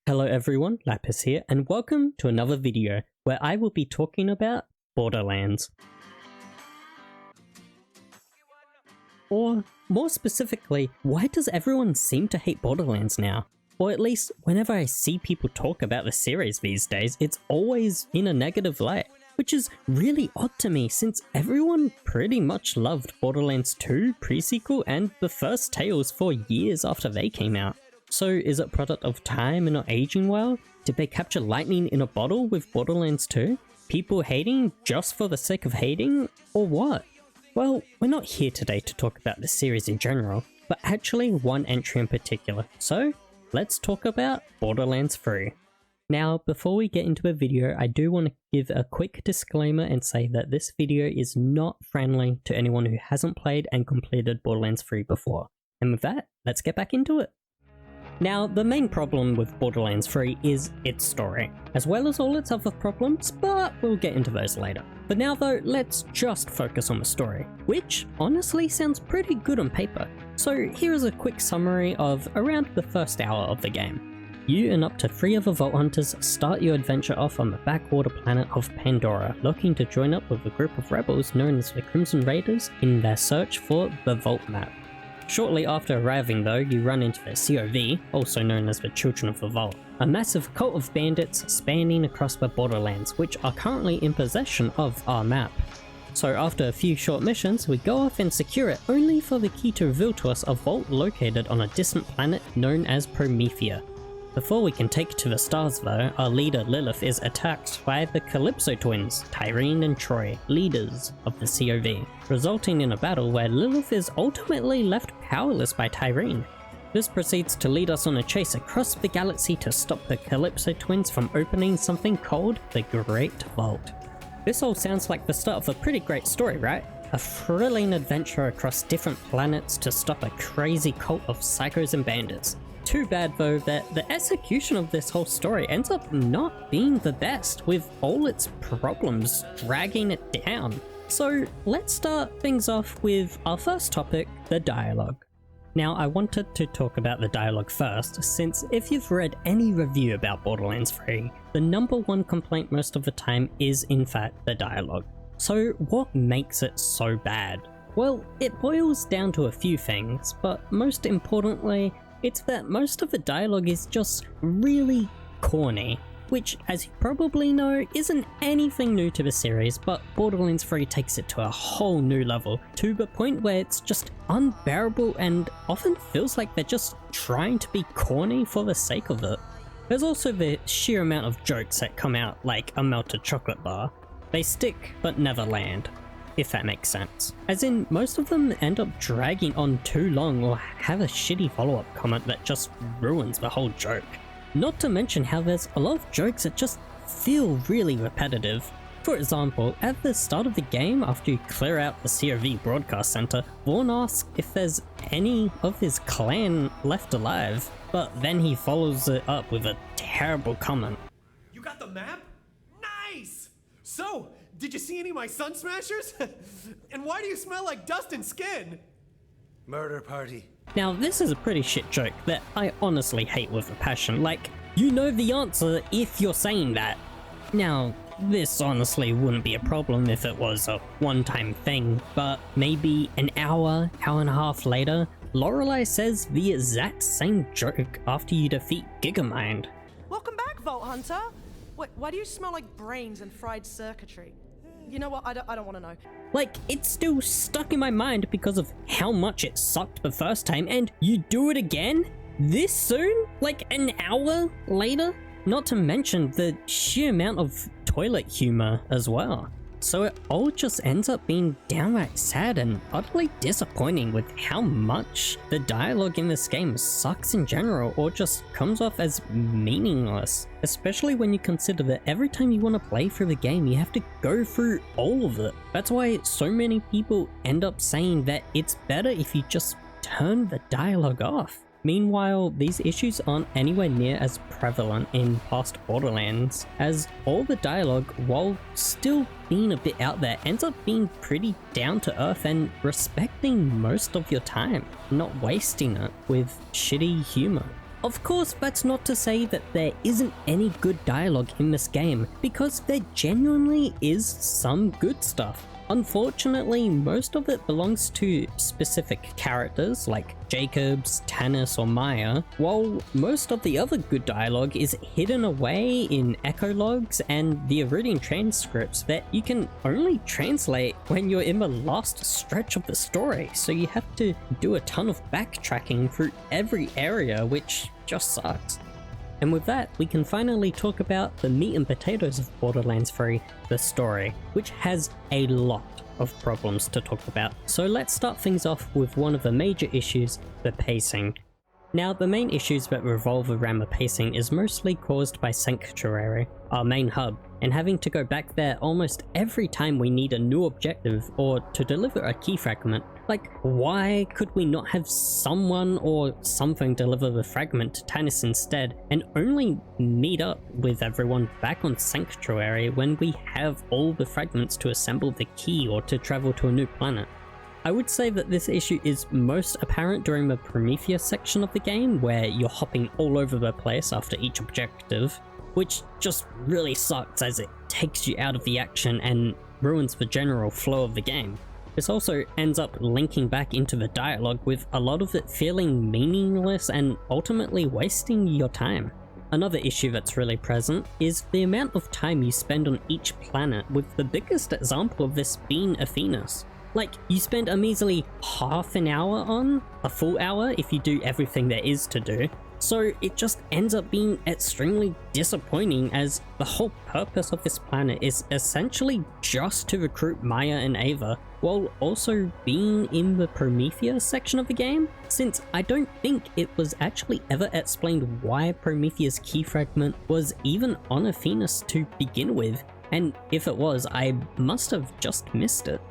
Hello everyone, Lappiz here, and welcome to another video where I will be talking about Borderlands. Or, more specifically, why does everyone seem to hate Borderlands now? Or at least, whenever I see people talk about the series these days, it's always in a negative light. Which is really odd to me since everyone pretty much loved Borderlands 2 pre-sequel and the first Tales for years after they came out. So is it a product of time and not aging well? Did they capture lightning in a bottle with Borderlands 2? People hating just for the sake of hating? Or what? Well, we're not here today to talk about the series in general, but actually one entry in particular. So, let's talk about Borderlands 3. Now, before we get into the video, I do want to give a quick disclaimer and say that this video is not friendly to anyone who hasn't played and completed Borderlands 3 before. And with that, let's get back into it. Now, the main problem with Borderlands 3 is its story, as well as all its other problems, but we'll get into those later. For now though, let's just focus on the story, which honestly sounds pretty good on paper. So here is a quick summary of around the first hour of the game. You and up to 3 other Vault Hunters start your adventure off on the backwater planet of Pandora, looking to join up with a group of rebels known as the Crimson Raiders in their search for the Vault Map. Shortly after arriving though, you run into the COV, also known as the Children of the Vault, a massive cult of bandits spanning across the Borderlands, which are currently in possession of our map. So after a few short missions, we go off and secure it, only for the key to reveal to us a vault located on a distant planet known as Promethea. Before we can take to the stars though, our leader Lilith is attacked by the Calypso Twins, Tyreen and Troy, leaders of the COV, resulting in a battle where Lilith is ultimately left powerless by Tyreen. This proceeds to lead us on a chase across the galaxy to stop the Calypso Twins from opening something called the Great Vault. This all sounds like the start of a pretty great story, right? A thrilling adventure across different planets to stop a crazy cult of psychos and bandits. Too bad though that the execution of this whole story ends up not being the best, with all its problems dragging it down. So let's start things off with our first topic, the dialogue. Now I wanted to talk about the dialogue first, since if you've read any review about Borderlands 3, the number one complaint most of the time is in fact the dialogue. So what makes it so bad? Well, it boils down to a few things, but most importantly, it's that most of the dialogue is just really corny, which, as you probably know, isn't anything new to the series, but Borderlands 3 takes it to a whole new level, to the point where it's just unbearable and often feels like they're just trying to be corny for the sake of it. There's also the sheer amount of jokes that come out like a melted chocolate bar. They stick but never land, if that makes sense. As in, most of them end up dragging on too long or have a shitty follow-up comment that just ruins the whole joke. Not to mention how there's a lot of jokes that just feel really repetitive. For example, at the start of the game, after you clear out the COV broadcast center, Vaughn asks if there's any of his clan left alive, but then he follows it up with a terrible comment. You got the map? Nice! So, did you see any of my Sun Smashers? And why do you smell like dust and skin? Murder party. Now this is a pretty shit joke that I honestly hate with a passion, like, you know the answer if you're saying that. Now, this honestly wouldn't be a problem if it was a one-time thing, but maybe an hour and a half later, Lorelei says the exact same joke after you defeat Gigamind. Welcome back, Vault Hunter! Wait, why do you smell like brains and fried circuitry? You know what, I don't want to know. Like, it's still stuck in my mind because of how much it sucked the first time, and you do it again? This soon? Like an hour later? Not to mention the sheer amount of toilet humor as well. So it all just ends up being downright sad and utterly disappointing with how much the dialogue in this game sucks in general or just comes off as meaningless. Especially when you consider that every time you want to play through the game you have to go through all of it. That's why so many people end up saying that it's better if you just turn the dialogue off. Meanwhile, these issues aren't anywhere near as prevalent in past Borderlands, as all the dialogue, while still being a bit out there, ends up being pretty down to earth and respecting most of your time, not wasting it with shitty humor. Of course, that's not to say that there isn't any good dialogue in this game, because there genuinely is some good stuff. Unfortunately, most of it belongs to specific characters like Jacobs, Tannis, or Maya, while most of the other good dialogue is hidden away in echo logs and the Iridian transcripts that you can only translate when you're in the last stretch of the story, so you have to do a ton of backtracking through every area, which just sucks. And with that, we can finally talk about the meat and potatoes of Borderlands 3, the story, which has a lot of problems to talk about. So let's start things off with one of the major issues, the pacing. Now, the main issues that revolve around the pacing is mostly caused by Sanctuary, our main hub, and having to go back there almost every time we need a new objective or to deliver a key fragment. Like, why could we not have someone or something deliver the fragment to Tannis instead, and only meet up with everyone back on Sanctuary when we have all the fragments to assemble the key or to travel to a new planet? I would say that this issue is most apparent during the Prometheus section of the game, where you're hopping all over the place after each objective, which just really sucks as it takes you out of the action and ruins the general flow of the game. This also ends up linking back into the dialogue, with a lot of it feeling meaningless and ultimately wasting your time. Another issue that's really present is the amount of time you spend on each planet, with the biggest example of this being Athenas. Like, you spend a measly half an hour on, a full hour if you do everything there is to do, so it just ends up being extremely disappointing, as the whole purpose of this planet is essentially just to recruit Maya and Ava, while also being in the Prometheus section of the game, since I don't think it was actually ever explained why Prometheus key fragment was even on Athenas to begin with, and if it was, I must have just missed it.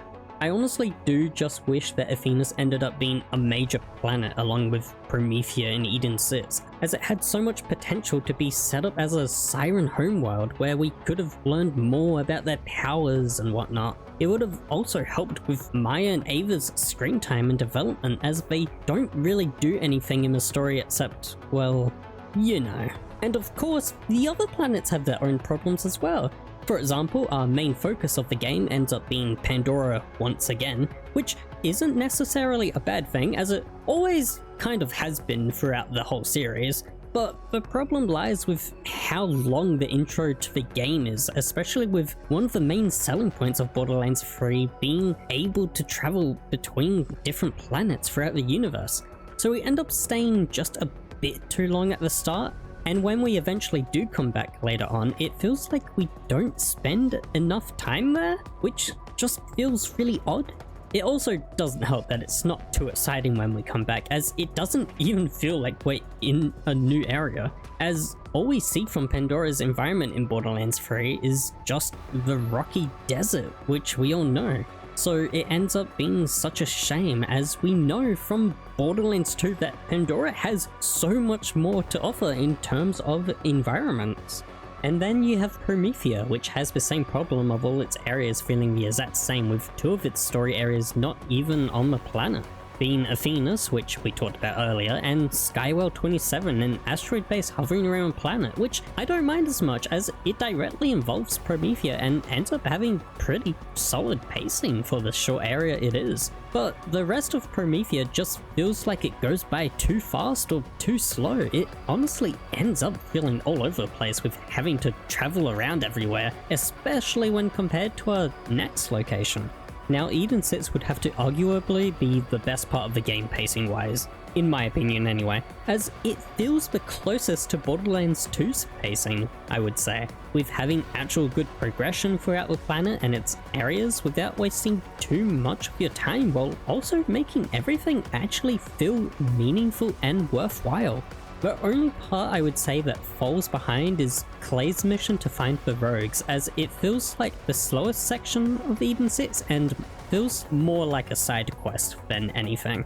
I honestly do just wish that Athenas ended up being a major planet along with Promethea and Eden 6, as it had so much potential to be set up as a Siren homeworld where we could have learned more about their powers and whatnot. It would have also helped with Maya and Ava's screen time and development, as they don't really do anything in the story except, well, you know. And of course, the other planets have their own problems as well. For example, our main focus of the game ends up being Pandora once again, which isn't necessarily a bad thing, as it always kind of has been throughout the whole series, but the problem lies with how long the intro to the game is, especially with one of the main selling points of Borderlands 3 being able to travel between different planets throughout the universe. So we end up staying just a bit too long at the start, and when we eventually do come back later on, it feels like we don't spend enough time there, which just feels really odd. It also doesn't help that it's not too exciting when we come back, as it doesn't even feel like we're in a new area, as all we see from Pandora's environment in Borderlands 3 is just the rocky desert, which we all know. So it ends up being such a shame, as we know from Borderlands 2 that Pandora has so much more to offer in terms of environments. And then you have Promethea, which has the same problem of all its areas feeling the exact same, with two of its story areas not even on the planet, being Athenas, which we talked about earlier, and Skywell 27, an asteroid base hovering around a planet, which I don't mind as much, as it directly involves Promethea and ends up having pretty solid pacing for the short area it is. But the rest of Promethea just feels like it goes by too fast or too slow. It honestly ends up feeling all over the place with having to travel around everywhere, especially when compared to our next location. Now, Eden 6 would have to arguably be the best part of the game pacing-wise, in my opinion anyway, as it feels the closest to Borderlands 2's pacing, I would say, with having actual good progression throughout the planet and its areas without wasting too much of your time, while also making everything actually feel meaningful and worthwhile. The only part I would say that falls behind is Clay's mission to find the rogues, as it feels like the slowest section of Eden 6 and feels more like a side quest than anything.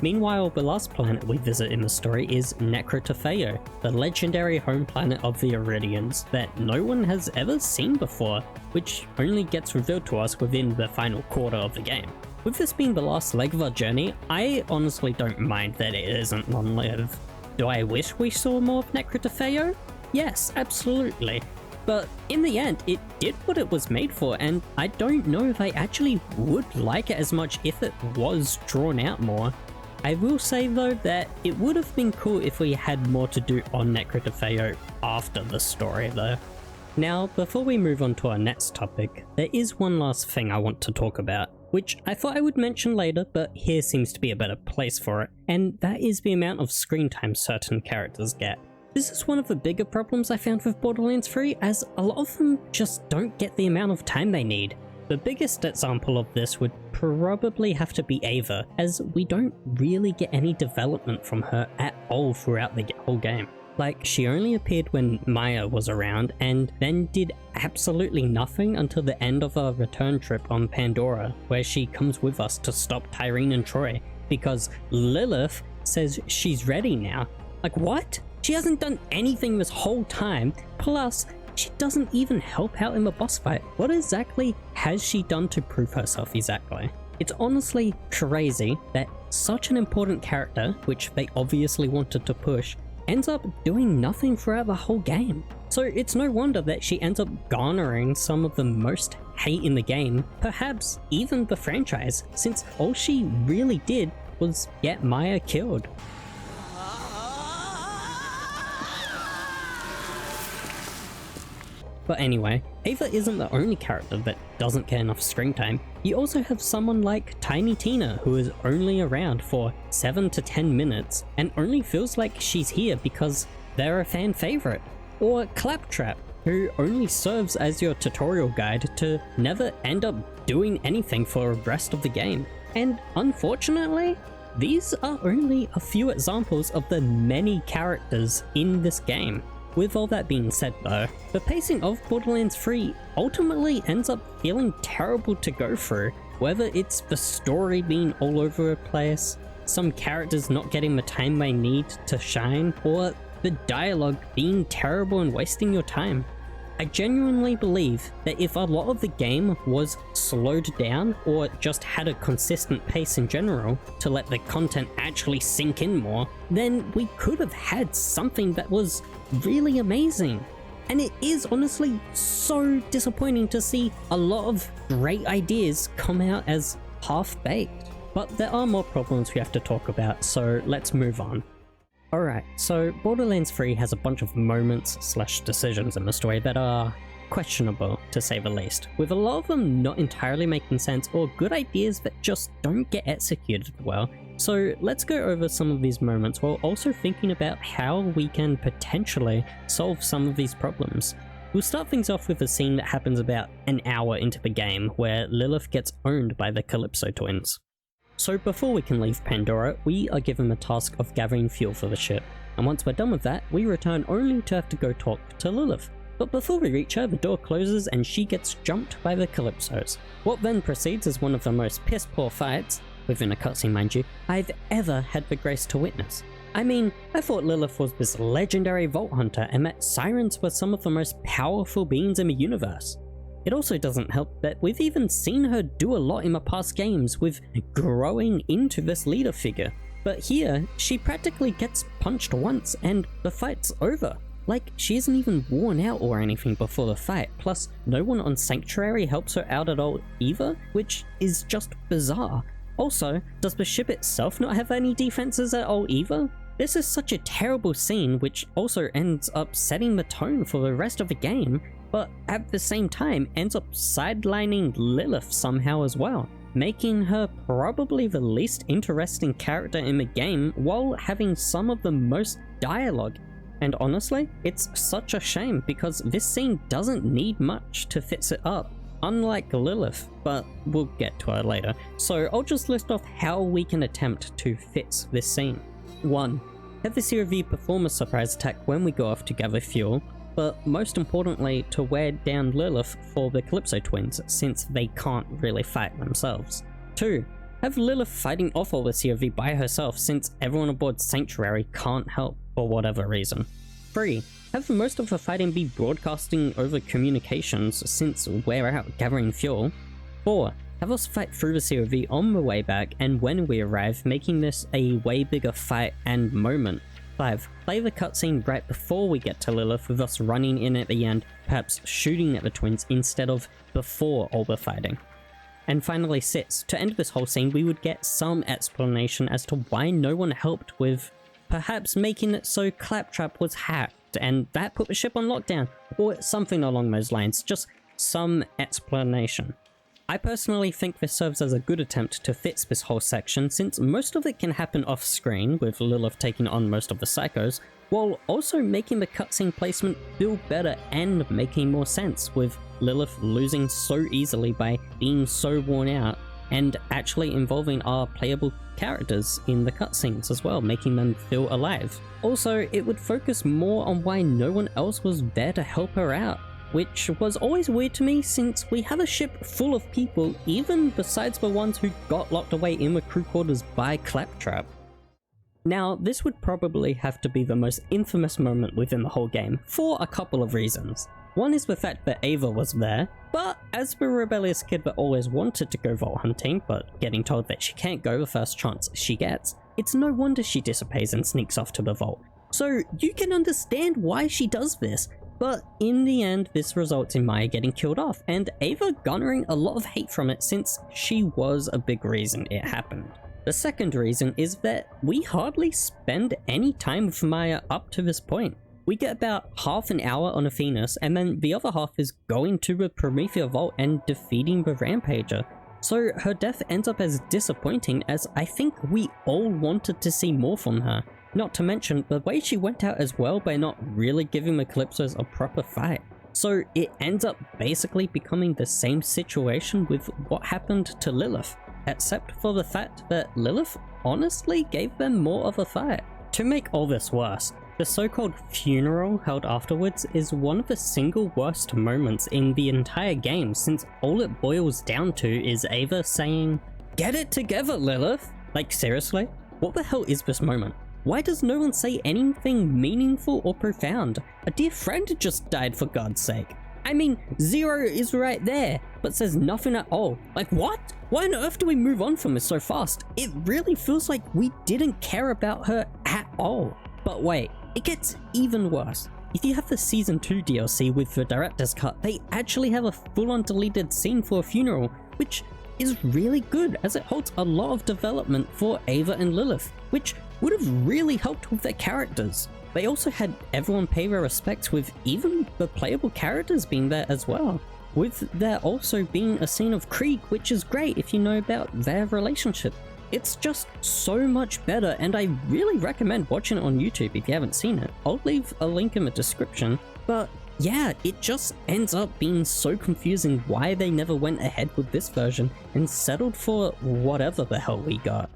Meanwhile, the last planet we visit in the story is Necrotafeo, the legendary home planet of the Iridians that no one has ever seen before, which only gets revealed to us within the final quarter of the game. With this being the last leg of our journey, I honestly don't mind that it isn't long-lived. Do I wish we saw more of Necrotafeo? Yes, absolutely. But in the end, it did what it was made for, and I don't know if I actually would like it as much if it was drawn out more. I will say though that it would have been cool if we had more to do on Necrotafeo after the story though. Now, before we move on to our next topic, there is one last thing I want to talk about, which I thought I would mention later, but here seems to be a better place for it, and that is the amount of screen time certain characters get. This is one of the bigger problems I found with Borderlands 3, as a lot of them just don't get the amount of time they need. The biggest example of this would probably have to be Ava, as we don't really get any development from her at all throughout the whole game. Like, she only appeared when Maya was around, and then did absolutely nothing until the end of our return trip on Pandora, where she comes with us to stop Tyreen and Troy, because Lilith says she's ready now. Like, what? She hasn't done anything this whole time, plus she doesn't even help out in the boss fight. What exactly has she done to prove herself exactly? It's honestly crazy that such an important character, which they obviously wanted to push, ends up doing nothing throughout the whole game. So it's no wonder that she ends up garnering some of the most hate in the game, perhaps even the franchise, since all she really did was get Maya killed. But anyway, Ava isn't the only character that doesn't get enough screen time. You also have someone like Tiny Tina, who is only around for 7 to 10 minutes and only feels like she's here because they're a fan favorite. Or Claptrap, who only serves as your tutorial guide to never end up doing anything for the rest of the game. And unfortunately, these are only a few examples of the many characters in this game. With all that being said though, the pacing of Borderlands 3 ultimately ends up feeling terrible to go through, whether it's the story being all over the place, some characters not getting the time they need to shine, or the dialogue being terrible and wasting your time. I genuinely believe that if a lot of the game was slowed down or just had a consistent pace in general to let the content actually sink in more, then we could have had something that was really amazing. And it is honestly so disappointing to see a lot of great ideas come out as half-baked. But there are more problems we have to talk about, so let's move on. Alright, so Borderlands 3 has a bunch of moments/decisions in the story that are questionable, to say the least, with a lot of them not entirely making sense or good ideas that just don't get executed well. So let's go over some of these moments while also thinking about how we can potentially solve some of these problems. We'll start things off with a scene that happens about an hour into the game, where Lilith gets owned by the Calypso Twins. So before we can leave Pandora, we are given the task of gathering fuel for the ship, and once we're done with that, we return only to have to go talk to Lilith. But before we reach her, the door closes and she gets jumped by the Calypsos. What then proceeds is one of the most piss-poor fights, within a cutscene mind you, I've ever had the grace to witness. I mean, I thought Lilith was this legendary Vault Hunter and that sirens were some of the most powerful beings in the universe. It also doesn't help that we've even seen her do a lot in the past games with growing into this leader figure. But here, she practically gets punched once and the fight's over. Like, she isn't even worn out or anything before the fight, plus no one on Sanctuary helps her out at all either, which is just bizarre. Also, does the ship itself not have any defenses at all either? This is such a terrible scene, which also ends up setting the tone for the rest of the game, but at the same time ends up sidelining Lilith somehow as well, making her probably the least interesting character in the game while having some of the most dialogue. And honestly, it's such a shame because this scene doesn't need much to fix it up, unlike Lilith, but we'll get to her later. So I'll just list off how we can attempt to fix this scene. 1. Have the CRV perform a surprise attack when we go off to gather fuel, but most importantly to wear down Lilith for the Calypso Twins, since they can't really fight themselves. 2. Have Lilith fighting off all the CRV by herself, since everyone aboard Sanctuary can't help for whatever reason. 3. Have most of the fighting be broadcasting over communications, since we're out gathering fuel. 4. Have us fight through the CRV on the way back and when we arrive, making this a way bigger fight and moment. 5, play the cutscene right before we get to Lilith with us running in at the end, perhaps shooting at the twins instead of before all the fighting. And finally 6, to end this whole scene we would get some explanation as to why no one helped with perhaps making it so Claptrap was hacked and that put the ship on lockdown, or something along those lines, just some explanation. I personally think this serves as a good attempt to fix this whole section, since most of it can happen off screen, with Lilith taking on most of the psychos, while also making the cutscene placement feel better and making more sense, with Lilith losing so easily by being so worn out, and actually involving our playable characters in the cutscenes as well, making them feel alive. Also, it would focus more on why no one else was there to help her out, which was always weird to me since we have a ship full of people even besides the ones who got locked away in the crew quarters by Claptrap. Now, this would probably have to be the most infamous moment within the whole game, for a couple of reasons. One is the fact that Ava was there, but as the rebellious kid that always wanted to go vault hunting, but getting told that she can't go the first chance she gets, it's no wonder she disobeys and sneaks off to the vault. So you can understand why she does this, but in the end this results in Maya getting killed off, and Ava garnering a lot of hate from it since she was a big reason it happened. The second reason is that we hardly spend any time with Maya up to this point. We get about half an hour on Athenas, and then the other half is going to the Promethea Vault and defeating the Rampager. So her death ends up as disappointing, as I think we all wanted to see more from her. Not to mention the way she went out as well by not really giving the Calypsos a proper fight. So it ends up basically becoming the same situation with what happened to Lilith, except for the fact that Lilith honestly gave them more of a fight. To make all this worse, the so-called funeral held afterwards is one of the single worst moments in the entire game, since all it boils down to is Ava saying, "Get it together, Lilith!" Like seriously? What the hell is this moment? Why does no one say anything meaningful or profound? A dear friend just died, for God's sake. I mean, Zero is right there, but says nothing at all. Like what? Why on earth do we move on from this so fast? It really feels like we didn't care about her at all. But wait, it gets even worse. If you have the Season 2 DLC with the director's cut, they actually have a full-on deleted scene for a funeral, which is really good as it holds a lot of development for Ava and Lilith, which would have really helped with their characters. They also had everyone pay their respects, with even the playable characters being there as well, with there also being a scene of Krieg, which is great if you know about their relationship. It's just so much better, and I really recommend watching it on YouTube if you haven't seen it. I'll leave a link in the description, but yeah, it just ends up being so confusing why they never went ahead with this version and settled for whatever the hell we got.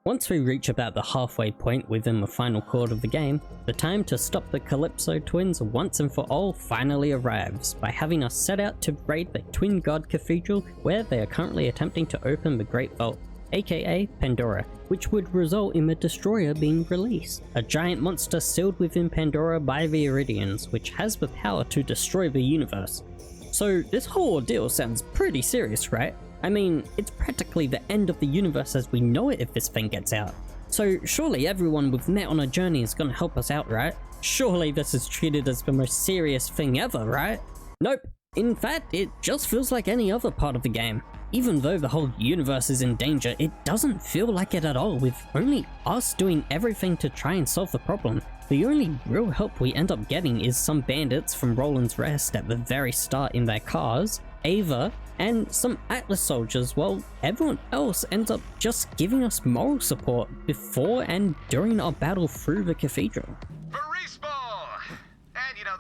Once we reach about the halfway point within the final chord of the game, the time to stop the Calypso Twins once and for all finally arrives, by having us set out to raid the Twin God Cathedral, where they are currently attempting to open the Great Vault, aka Pandora, which would result in the Destroyer being released, a giant monster sealed within Pandora by the Iridians, which has the power to destroy the universe. So this whole ordeal sounds pretty serious, right? I mean, it's practically the end of the universe as we know it if this thing gets out. So surely everyone we've met on a journey is gonna help us out, right? Surely this is treated as the most serious thing ever, right? Nope. In fact, it just feels like any other part of the game. Even though the whole universe is in danger, it doesn't feel like it at all, with only us doing everything to try and solve the problem. The only real help we end up getting is some bandits from Roland's Rest at the very start in their cars, Ava, and some Atlas soldiers, while everyone else ends up just giving us moral support before and during our battle through the cathedral. For Respawn! And you know,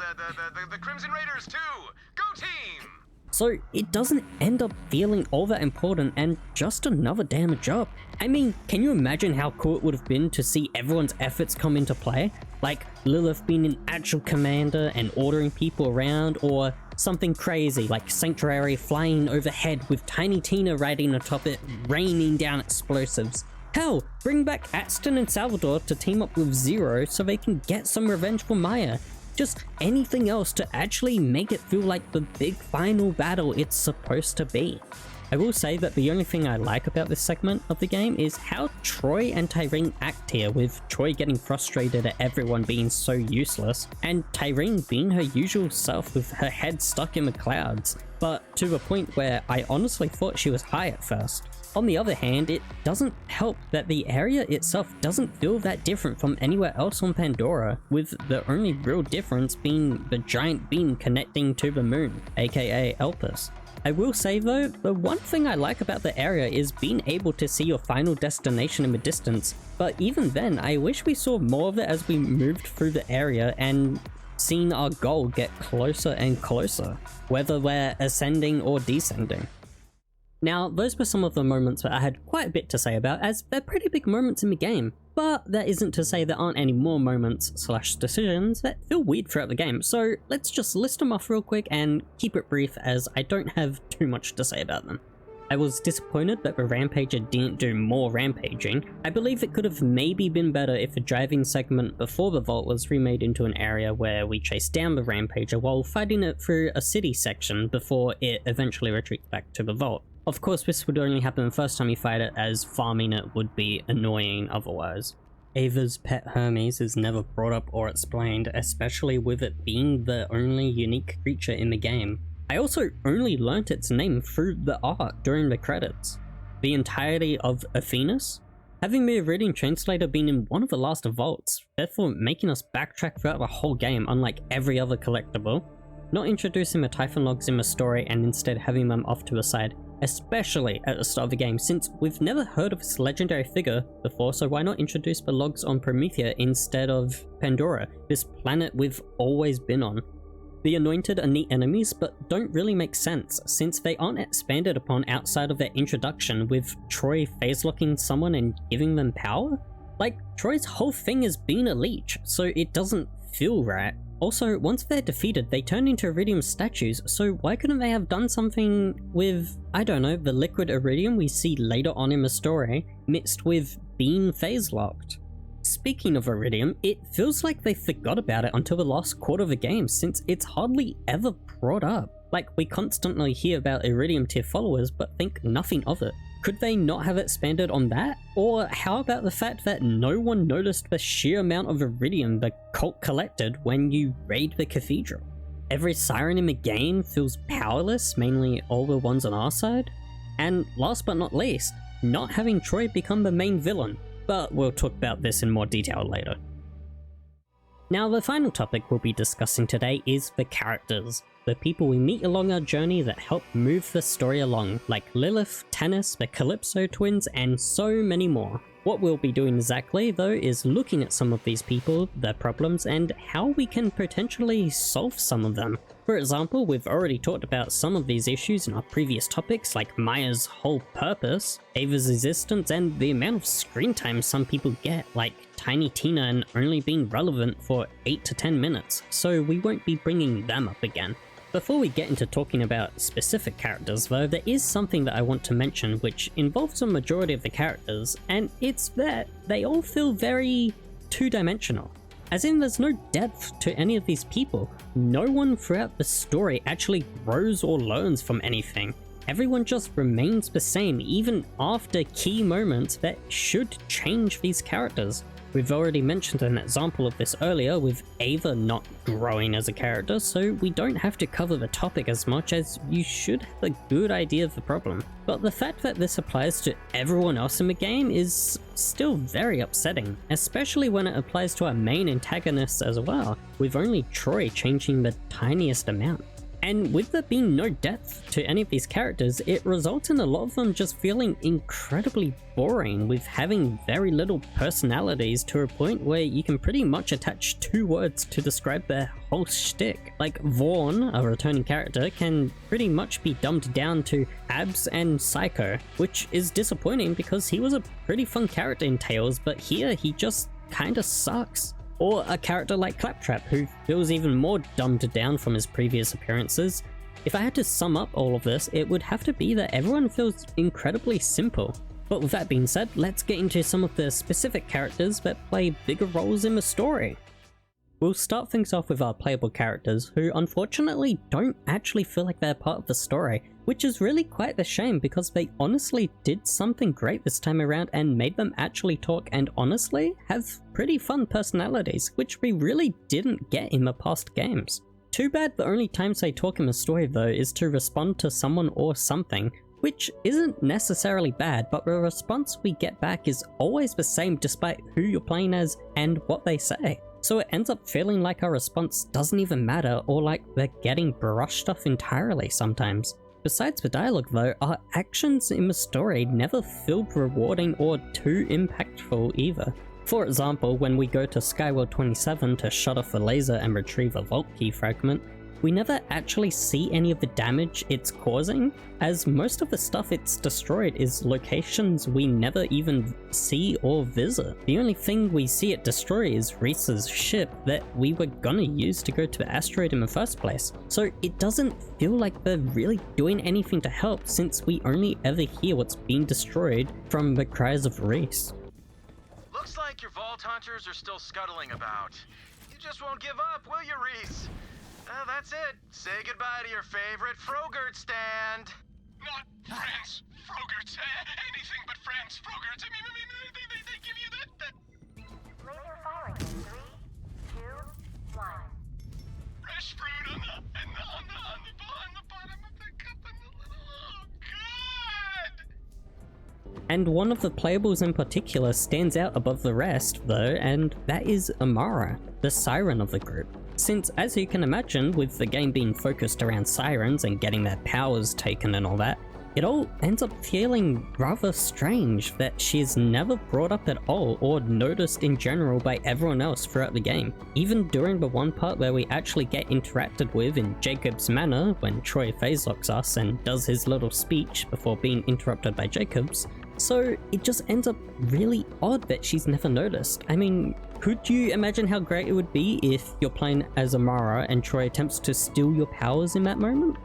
the Crimson Raiders too! Go team! So it doesn't end up feeling all that important and just another damn job. I mean, can you imagine how cool it would have been to see everyone's efforts come into play? Like Lilith being an actual commander and ordering people around, or something crazy like Sanctuary flying overhead with Tiny Tina riding atop it, raining down explosives. Hell, bring back Axton and Salvador to team up with Zero so they can get some revenge for Maya. Just anything else to actually make it feel like the big final battle it's supposed to be. I will say that the only thing I like about this segment of the game is how Troy and Tyreen act here, with Troy getting frustrated at everyone being so useless, and Tyreen being her usual self with her head stuck in the clouds, but to a point where I honestly thought she was high at first. On the other hand, it doesn't help that the area itself doesn't feel that different from anywhere else on Pandora, with the only real difference being the giant beam connecting to the moon, aka Elpis. I will say though, the one thing I like about the area is being able to see your final destination in the distance, but even then I wish we saw more of it as we moved through the area and seen our goal get closer and closer, whether we're ascending or descending. Now, those were some of the moments that I had quite a bit to say about, as they're pretty big moments in the game, but that isn't to say there aren't any more moments / decisions that feel weird throughout the game, so let's just list them off real quick and keep it brief as I don't have too much to say about them. I was disappointed that the Rampager didn't do more rampaging. I believe it could have maybe been better if the driving segment before the vault was remade into an area where we chase down the Rampager while fighting it through a city section before it eventually retreats back to the vault. Of course, this would only happen the first time you fight it, as farming it would be annoying otherwise. Ava's pet Hermes is never brought up or explained, especially with it being the only unique creature in the game. I also only learnt its name through the art during the credits. The entirety of Athenas? Having the Iridium Translator been in one of the last vaults, therefore making us backtrack throughout the whole game unlike every other collectible. Not introducing the Typhon logs in the story and instead having them off to the side, especially at the start of the game, since we've never heard of this legendary figure before, so why not introduce the logs on Promethea instead of Pandora, this planet we've always been on. The Anointed are neat enemies, but don't really make sense, since they aren't expanded upon outside of their introduction, with Troy phase-locking someone and giving them power? Like, Troy's whole thing is being a leech, so it doesn't feel right. Also, once they're defeated, they turn into Iridium statues, so why couldn't they have done something with, I don't know, the liquid Iridium we see later on in the story, mixed with being phase-locked? Speaking of Iridium, it feels like they forgot about it until the last quarter of the game, since it's hardly ever brought up. Like, we constantly hear about Iridium tier followers, but think nothing of it. Could they not have expanded on that? Or how about the fact that no one noticed the sheer amount of Iridium the cult collected when you raid the cathedral? Every siren in the game feels powerless, mainly all the ones on our side. And last but not least, not having Troy become the main villain, but we'll talk about this in more detail later. Now, the final topic we'll be discussing today is the characters. The people we meet along our journey that help move the story along, like Lilith, Tannis, the Calypso Twins, and so many more. What we'll be doing exactly, though, is looking at some of these people, their problems, and how we can potentially solve some of them. For example, we've already talked about some of these issues in our previous topics, like Maya's whole purpose, Ava's existence, and the amount of screen time some people get, like Tiny Tina and only being relevant for 8 to 10 minutes, so we won't be bringing them up again. Before we get into talking about specific characters though, there is something that I want to mention which involves a majority of the characters, and it's that they all feel very two-dimensional. As in, there's no depth to any of these people. No one throughout the story actually grows or learns from anything. Everyone just remains the same even after key moments that should change these characters. We've already mentioned an example of this earlier with Ava not growing as a character, so we don't have to cover the topic as much, as you should have a good idea of the problem. But the fact that this applies to everyone else in the game is still very upsetting, especially when it applies to our main antagonists as well, with only Troy changing the tiniest amount. And with there being no depth to any of these characters, it results in a lot of them just feeling incredibly boring, with having very little personalities to a point where you can pretty much attach 2 words to describe their whole shtick. Like Vaughn, a returning character, can pretty much be dumbed down to Abs and Psycho, which is disappointing because he was a pretty fun character in Tales, but here he just kinda sucks. Or a character like Claptrap, who feels even more dumbed down from his previous appearances. If I had to sum up all of this, it would have to be that everyone feels incredibly simple. But with that being said, let's get into some of the specific characters that play bigger roles in the story. We'll start things off with our playable characters, who unfortunately don't actually feel like they're part of the story, which is really quite a shame because they honestly did something great this time around and made them actually talk and honestly have pretty fun personalities, which we really didn't get in the past games. Too bad the only times they talk in the story though is to respond to someone or something, which isn't necessarily bad, but the response we get back is always the same despite who you're playing as and what they say. So it ends up feeling like our response doesn't even matter, or like they're getting brushed off entirely sometimes. Besides the dialogue though, our actions in the story never feel rewarding or too impactful either. For example, when we go to Skyward 27 to shut off the laser and retrieve a vault key fragment, we never actually see any of the damage it's causing, as most of the stuff it's destroyed is locations we never even see or visit. The only thing we see it destroy is Reese's ship that we were gonna use to go to the asteroid in the first place. So it doesn't feel like they're really doing anything to help, since we only ever hear what's being destroyed from the cries of Reese. Looks like your vault hunters are still scuttling about. You just won't give up, will you, Reese? That's it. Say goodbye to your favorite Frogurt stand. Not friends, Frogurts, anything but friends, Frogurts. I mean, they give you that. Laser firing in 3, 2, 1. Fresh fruit on the bottom of the cup and the little, oh, good! And one of the playables in particular stands out above the rest though, and that is Amara, the siren of the group. Since, as you can imagine, with the game being focused around sirens and getting their powers taken and all that, it all ends up feeling rather strange that she is never brought up at all or noticed in general by everyone else throughout the game. Even during the one part where we actually get interacted with in Jacob's manor, when Troy phaselocks us and does his little speech before being interrupted by Jacob's. So it just ends up really odd that she's never noticed. I mean, could you imagine how great it would be if you're playing as Amara and Troy attempts to steal your powers in that moment?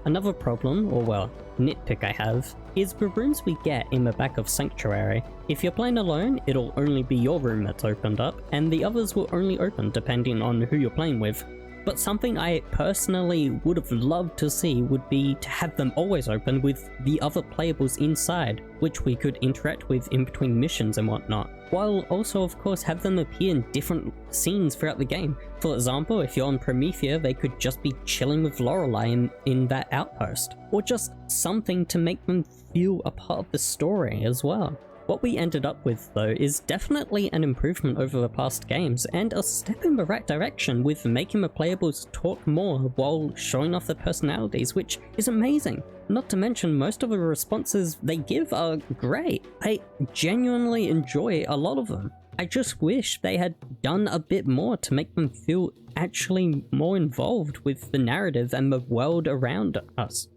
Another problem, or well, nitpick I have, is the rooms we get in the back of Sanctuary. If you're playing alone, it'll only be your room that's opened up, and the others will only open depending on who you're playing with. But something I personally would have loved to see would be to have them always open with the other playables inside, which we could interact with in between missions and whatnot, while also of course have them appear in different scenes throughout the game. For example, if you're on Promethea, they could just be chilling with Lorelei in that outpost, or just something to make them feel a part of the story as well. What we ended up with though is definitely an improvement over the past games, and a step in the right direction with making the playables talk more while showing off their personalities, which is amazing. Not to mention most of the responses they give are great. I genuinely enjoy a lot of them. I just wish they had done a bit more to make them feel actually more involved with the narrative and the world around us.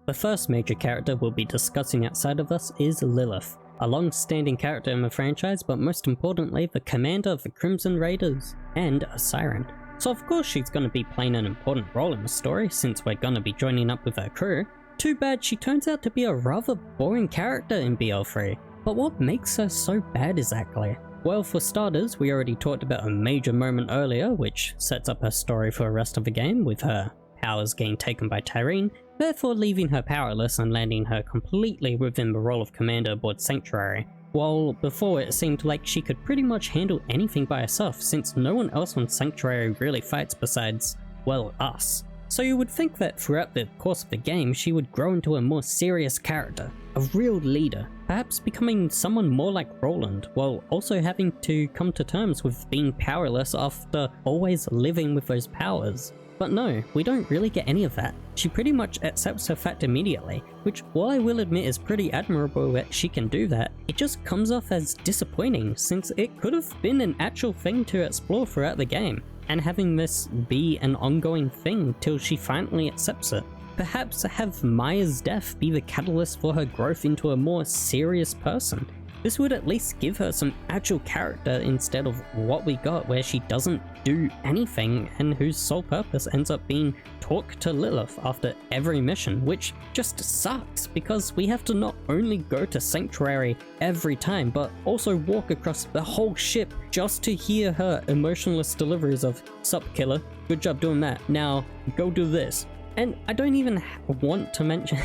The first major character we'll be discussing outside of this is Lilith, a long-standing character in the franchise, but most importantly the commander of the Crimson Raiders, and a siren. So of course she's going to be playing an important role in the story, since we're going to be joining up with her crew. Too bad she turns out to be a rather boring character in BL4. But what makes her so bad exactly? Well, for starters, we already talked about a major moment earlier, which sets up her story for the rest of the game, with her powers getting taken by Tyreen, therefore leaving her powerless and landing her completely within the role of commander aboard Sanctuary. While before it seemed like she could pretty much handle anything by herself, since no one else on Sanctuary really fights besides, well, us. So you would think that throughout the course of the game she would grow into a more serious character, a real leader, perhaps becoming someone more like Roland, while also having to come to terms with being powerless after always living with those powers. But no, we don't really get any of that. She pretty much accepts her fate immediately, which, while I will admit is pretty admirable that she can do that, it just comes off as disappointing, since it could have been an actual thing to explore throughout the game, and having this be an ongoing thing till she finally accepts it. Perhaps have Maya's death be the catalyst for her growth into a more serious person. This would at least give her some actual character instead of what we got where she doesn't do anything and whose sole purpose ends up being talk to Lilith after every mission, which just sucks because we have to not only go to Sanctuary every time but also walk across the whole ship just to hear her emotionless deliveries of "Sup killer, good job doing that, now go do this." And I don't even want to mention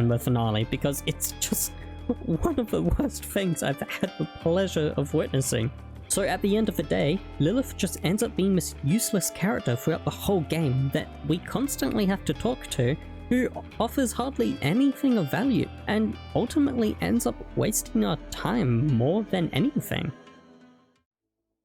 the finale because it's just one of the worst things I've had the pleasure of witnessing. So at the end of the day, Lilith just ends up being this useless character throughout the whole game that we constantly have to talk to, who offers hardly anything of value and ultimately ends up wasting our time more than anything.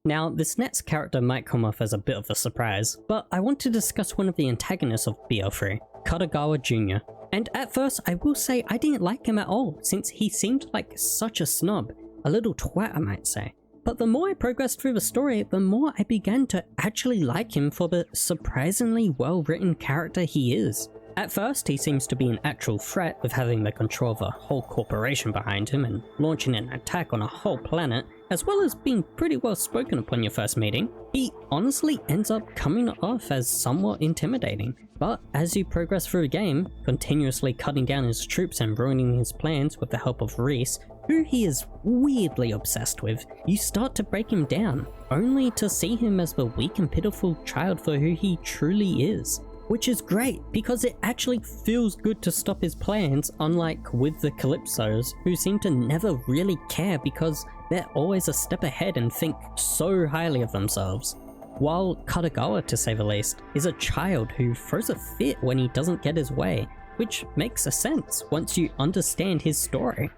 Now, this next character might come off as a bit of a surprise, but I want to discuss one of the antagonists of BL3, Katagawa Jr. And at first, I will say I didn't like him at all, since he seemed like such a snub, a little twat I might say. But the more I progressed through the story, the more I began to actually like him for the surprisingly well-written character he is. At first, he seems to be an actual threat with having the control of a whole corporation behind him and launching an attack on a whole planet, as well as being pretty well spoken upon your first meeting. He honestly ends up coming off as somewhat intimidating, but as you progress through the game, continuously cutting down his troops and ruining his plans with the help of Reese, who he is weirdly obsessed with, you start to break him down, only to see him as the weak and pitiful child for who he truly is. Which is great, because it actually feels good to stop his plans, unlike with the Calypsos, who seem to never really care because they're always a step ahead and think so highly of themselves. While Katagawa, to say the least, is a child who throws a fit when he doesn't get his way, which makes a sense once you understand his story.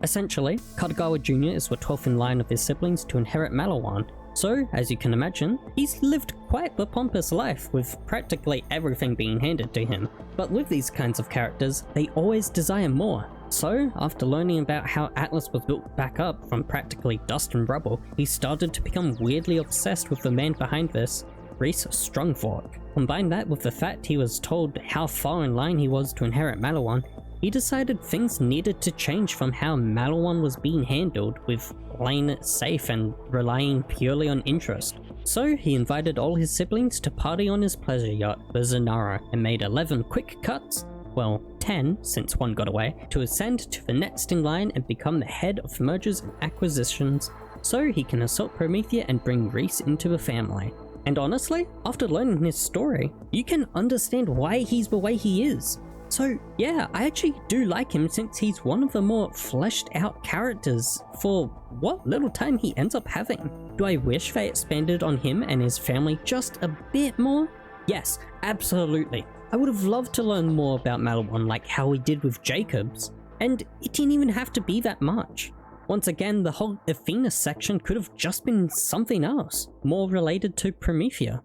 Essentially, Katagawa Jr. is the 12th in line of his siblings to inherit Maliwan, so, as you can imagine, he's lived quite the pompous life with practically everything being handed to him. But with these kinds of characters, they always desire more. So, after learning about how Atlas was built back up from practically dust and rubble, he started to become weirdly obsessed with the man behind this, Reese Strongfork. Combine that with the fact he was told how far in line he was to inherit Maliwan, he decided things needed to change from how Maliwan was being handled, with playing it safe and relying purely on interest. So he invited all his siblings to party on his pleasure yacht, the Zanara, and made 11 quick cuts, well 10 since one got away, to ascend to the next in line and become the head of mergers and acquisitions, so he can assault Promethea and bring Reese into the family. And honestly, after learning his story, you can understand why he's the way he is. So yeah, I actually do like him since he's one of the more fleshed out characters for what little time he ends up having. Do I wish they expanded on him and his family just a bit more? Yes, absolutely. I would have loved to learn more about Maliwan like how we did with Jacobs, and it didn't even have to be that much. Once again, the whole Athena section could have just been something else, more related to Promethea.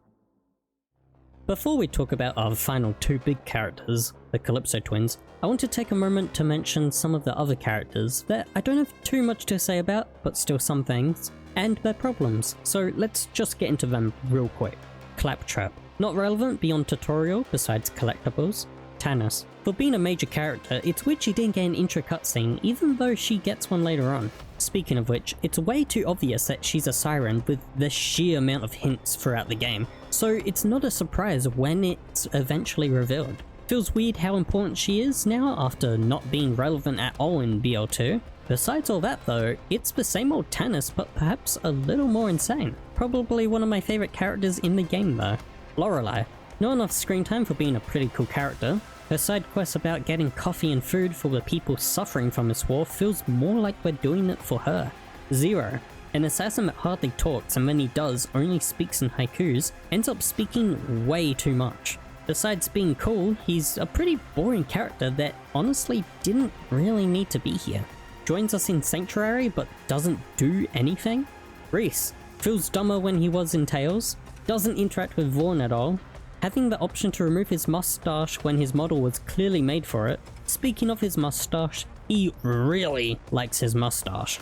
Before we talk about our final two big characters, the Calypso Twins, I want to take a moment to mention some of the other characters that I don't have too much to say about, but still some things, and their problems, so let's just get into them real quick. Claptrap, not relevant beyond tutorial besides collectibles. Tannis, for being a major character, it's weird she didn't get an intro cutscene even though she gets one later on. Speaking of which, it's way too obvious that she's a siren with the sheer amount of hints throughout the game, so it's not a surprise when it's eventually revealed. Feels weird how important she is now after not being relevant at all in BL2. Besides all that though, it's the same old Tannis but perhaps a little more insane. Probably one of my favourite characters in the game though. Lorelei, not enough screen time for being a pretty cool character. Her side quest about getting coffee and food for the people suffering from this war feels more like we're doing it for her. Zero, an assassin that hardly talks and when he does only speaks in haikus, ends up speaking way too much. Besides being cool, he's a pretty boring character that honestly didn't really need to be here. Joins us in Sanctuary but doesn't do anything. Reese, feels dumber when he was in Tales, doesn't interact with Vaughn at all, having the option to remove his mustache when his model was clearly made for it. Speaking of his mustache, he really likes his mustache.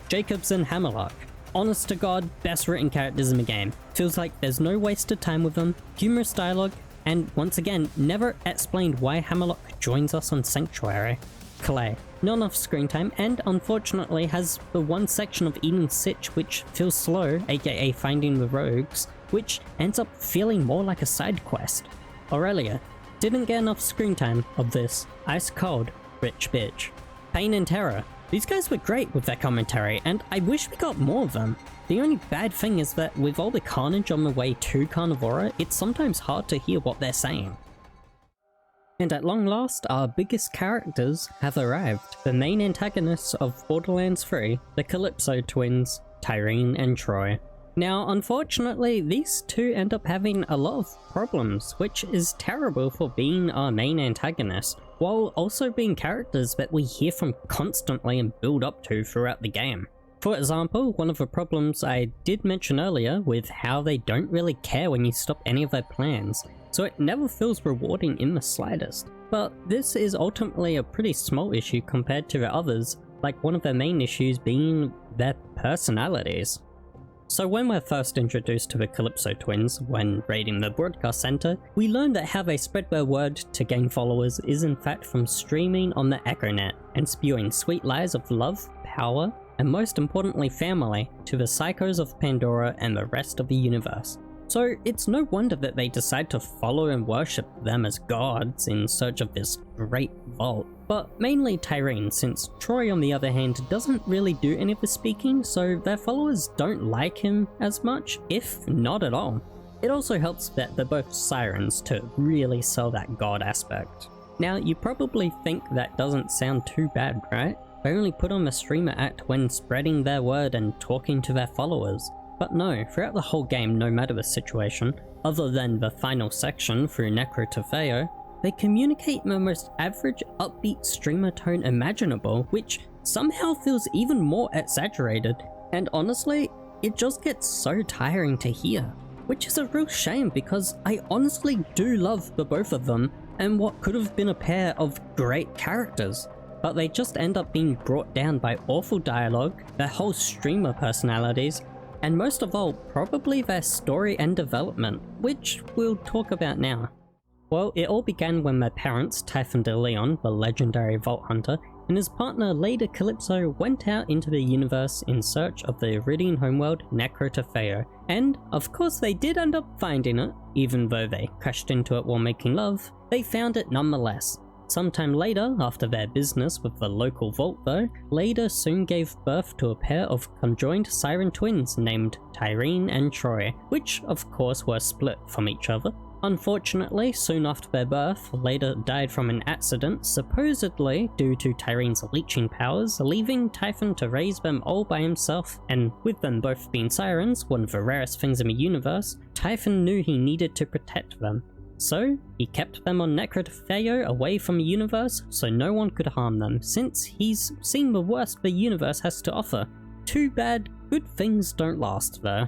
Jacobs and Hammerlock, honest to god, best written characters in the game. Feels like there's no wasted time with them, humorous dialogue, and once again, never explained why Hammerlock joins us on Sanctuary. Clay. Not enough screen time, and unfortunately has the one section of eating Sitch which feels slow, aka finding the rogues, which ends up feeling more like a side quest. Aurelia. Didn't get enough screen time of this ice cold rich bitch. Pain and Terror. These guys were great with their commentary, and I wish we got more of them. The only bad thing is that with all the carnage on the way to Carnivora, it's sometimes hard to hear what they're saying. And at long last, our biggest characters have arrived. The main antagonists of Borderlands 3, the Calypso Twins, Tyreen and Troy. Now, unfortunately, these two end up having a lot of problems, which is terrible for being our main antagonist, while also being characters that we hear from constantly and build up to throughout the game. For example, one of the problems I did mention earlier with how they don't really care when you stop any of their plans, so it never feels rewarding in the slightest. But this is ultimately a pretty small issue compared to the others, like one of their main issues being their personalities. So when we're first introduced to the Calypso Twins when raiding the broadcast center, we learn that how they spread their word to gain followers is in fact from streaming on the EchoNet and spewing sweet lies of love, power, and most importantly family to the psychos of Pandora and the rest of the universe. So it's no wonder that they decide to follow and worship them as gods in search of this great vault. But mainly Tyreen, since Troy on the other hand doesn't really do any of the speaking, so their followers don't like him as much, if not at all. It also helps that they're both sirens to really sell that god aspect. Now you probably think that doesn't sound too bad, right? They only put on the streamer act when spreading their word and talking to their followers. But no, throughout the whole game, no matter the situation, other than the final section through Necro Tefeo, they communicate in the most average upbeat streamer tone imaginable, which somehow feels even more exaggerated, and honestly, it just gets so tiring to hear. Which is a real shame because I honestly do love the both of them and what could have been a pair of great characters. But they just end up being brought down by awful dialogue, their whole streamer personalities, and most of all, probably their story and development, which we'll talk about now. Well, it all began when my parents, Typhon de Leon, the legendary Vault Hunter, and his partner Lady Calypso went out into the universe in search of the Iridian homeworld Necro Tefeo, and of course they did end up finding it, even though they crashed into it while making love, they found it nonetheless. Sometime later, after their business with the local vault though, Leda soon gave birth to a pair of conjoined siren twins named Tyreen and Troy, which of course were split from each other. Unfortunately, soon after their birth, Leda died from an accident, supposedly due to Tyreen's leeching powers, leaving Typhon to raise them all by himself, and with them both being sirens, one of the rarest things in the universe, Typhon knew he needed to protect them. So, he kept them on Necro Tefeo away from the universe so no one could harm them, since he's seen the worst the universe has to offer. Too bad, good things don't last though.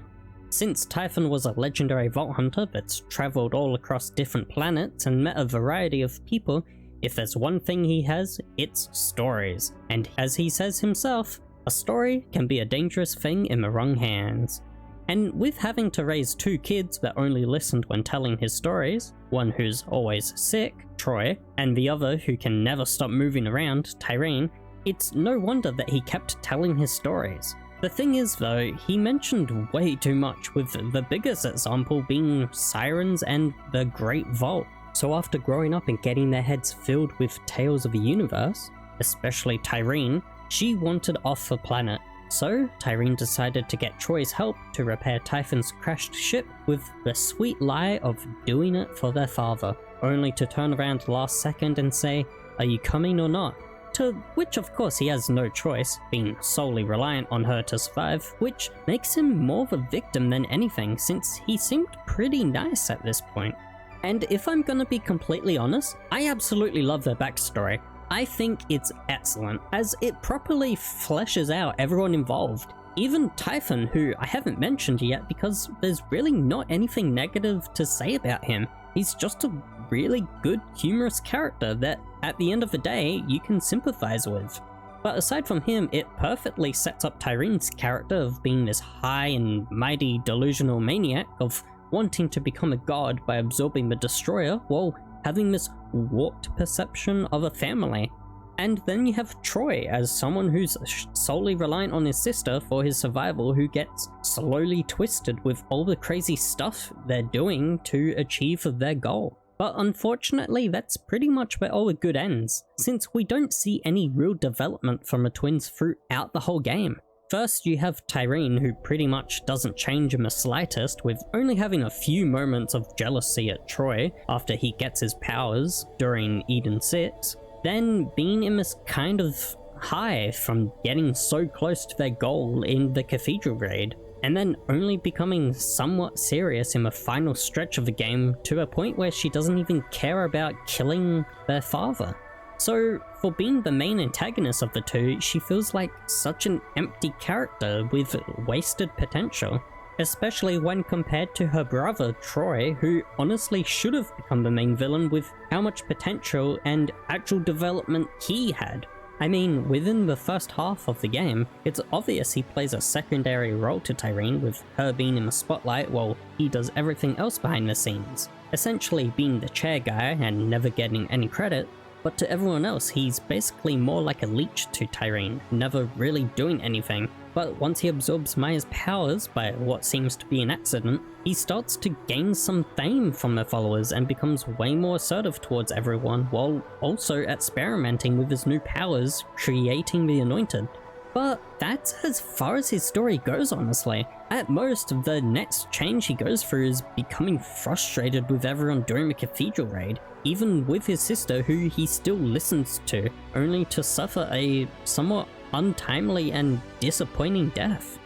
Since Typhon was a legendary Vault Hunter that's travelled all across different planets and met a variety of people, if there's one thing he has, it's stories. And as he says himself, a story can be a dangerous thing in the wrong hands. And with having to raise two kids that only listened when telling his stories, one who's always sick, Troy, and the other who can never stop moving around, Tyreen, it's no wonder that he kept telling his stories. The thing is though, he mentioned way too much, with the biggest example being sirens and the Great Vault. So after growing up and getting their heads filled with tales of the universe, especially Tyreen, she wanted off the planet. So, Tyreen decided to get Troy's help to repair Typhon's crashed ship with the sweet lie of doing it for their father, only to turn around last second and say, "Are you coming or not?" To which of course he has no choice, being solely reliant on her to survive, which makes him more of a victim than anything since he seemed pretty nice at this point. And if I'm gonna be completely honest, I absolutely love their backstory. I think it's excellent, as it properly fleshes out everyone involved. Even Typhon, who I haven't mentioned yet because there's really not anything negative to say about him. He's just a really good, humorous character that, at the end of the day, you can sympathize with. But aside from him, it perfectly sets up Tyreen's character of being this high and mighty delusional maniac of wanting to become a god by absorbing the Destroyer while having this warped perception of a family. And then you have Troy as someone who's solely reliant on his sister for his survival, who gets slowly twisted with all the crazy stuff they're doing to achieve their goal. But unfortunately, that's pretty much where all the good ends, since we don't see any real development from the twins throughout the whole game. First, you have Tyreen, who pretty much doesn't change in the slightest, with only having a few moments of jealousy at Troy after he gets his powers during Eden 6. Then being in this kind of high from getting so close to their goal in the Cathedral Raid, and then only becoming somewhat serious in the final stretch of the game to a point where she doesn't even care about killing their father. So for being the main antagonist of the two, she feels like such an empty character with wasted potential. Especially when compared to her brother Troy, who honestly should have become the main villain with how much potential and actual development he had. I mean, within the first half of the game, it's obvious he plays a secondary role to Tyreen, with her being in the spotlight while he does everything else behind the scenes, essentially being the chair guy and never getting any credit. But to everyone else, he's basically more like a leech to Tyreen, never really doing anything. But once he absorbs Maya's powers by what seems to be an accident, he starts to gain some fame from their followers and becomes way more assertive towards everyone, while also experimenting with his new powers, creating the Anointed. But that's as far as his story goes, honestly. At most, the next change he goes through is becoming frustrated with everyone during the Cathedral Raid, even with his sister, who he still listens to, only to suffer a somewhat untimely and disappointing death.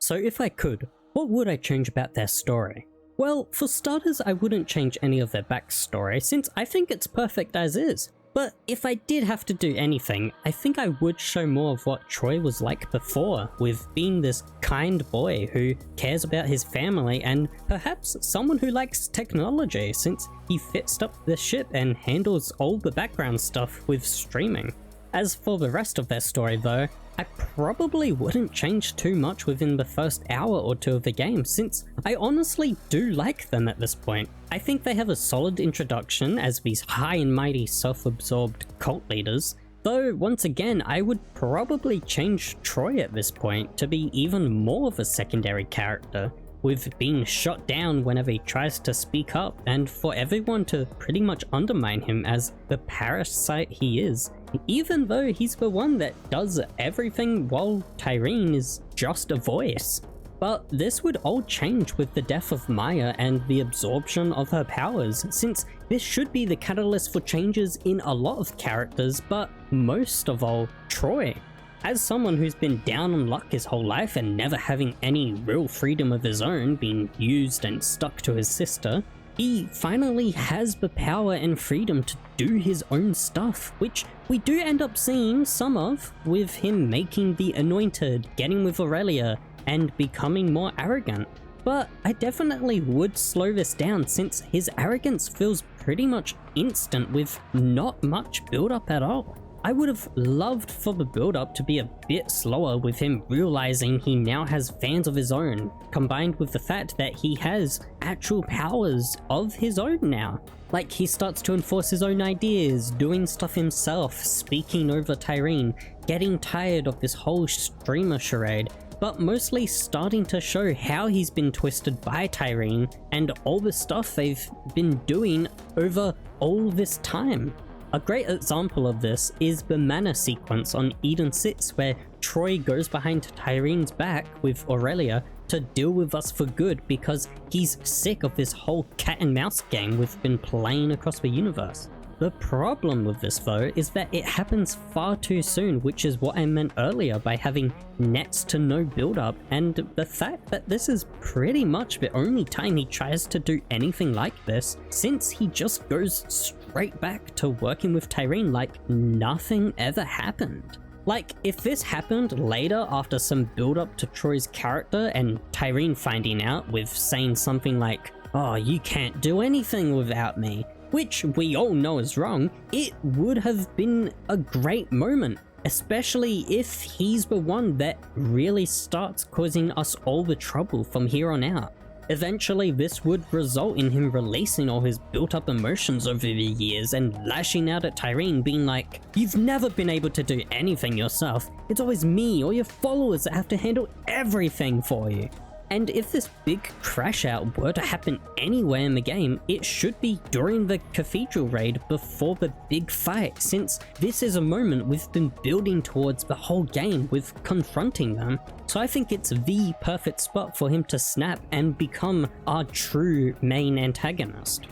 So if I could, what would I change about their story? Well, for starters, I wouldn't change any of their backstory, since I think it's perfect as is. But if I did have to do anything, I think I would show more of what Troy was like before, with being this kind boy who cares about his family and perhaps someone who likes technology, since he fixed up the ship and handles all the background stuff with streaming. As for the rest of their story though, I probably wouldn't change too much within the first hour or two of the game, since I honestly do like them at this point. I think they have a solid introduction as these high and mighty self-absorbed cult leaders, though once again I would probably change Troy at this point to be even more of a secondary character, with being shot down whenever he tries to speak up, and for everyone to pretty much undermine him as the parasite he is, even though he's the one that does everything while Tyreen is just a voice. But this would all change with the death of Maya and the absorption of her powers, since this should be the catalyst for changes in a lot of characters, but most of all, Troy. As someone who's been down on luck his whole life and never having any real freedom of his own, being used and stuck to his sister, he finally has the power and freedom to do his own stuff, which we do end up seeing some of, with him making the Anointed, getting with Aurelia, and becoming more arrogant. But I definitely would slow this down, since his arrogance feels pretty much instant with not much build up at all. I would have loved for the build-up to be a bit slower, with him realizing he now has fans of his own, combined with the fact that he has actual powers of his own now. Like, he starts to enforce his own ideas, doing stuff himself, speaking over Tyreen, getting tired of this whole streamer charade, but mostly starting to show how he's been twisted by Tyreen and all the stuff they've been doing over all this time. A great example of this is the mana sequence on Eden 6, where Troy goes behind Tyreen's back with Aurelia to deal with us for good because he's sick of this whole cat and mouse game we've been playing across the universe. The problem with this though is that it happens far too soon, which is what I meant earlier by having next to no build up, and the fact that this is pretty much the only time he tries to do anything like this, since he just goes straight back to working with Tyreen like nothing ever happened. Like, if this happened later after some build up to Troy's character and Tyreen finding out with saying something like, "Oh, you can't do anything without me," which we all know is wrong, it would have been a great moment, especially if he's the one that really starts causing us all the trouble from here on out. Eventually, this would result in him releasing all his built-up emotions over the years and lashing out at Tyreen, being like, "You've never been able to do anything yourself. It's always me or your followers that have to handle everything for you." And if this big crash out were to happen anywhere in the game, it should be during the Cathedral Raid before the big fight, since this is a moment we've been building towards the whole game with confronting them. So I think it's the perfect spot for him to snap and become our true main antagonist.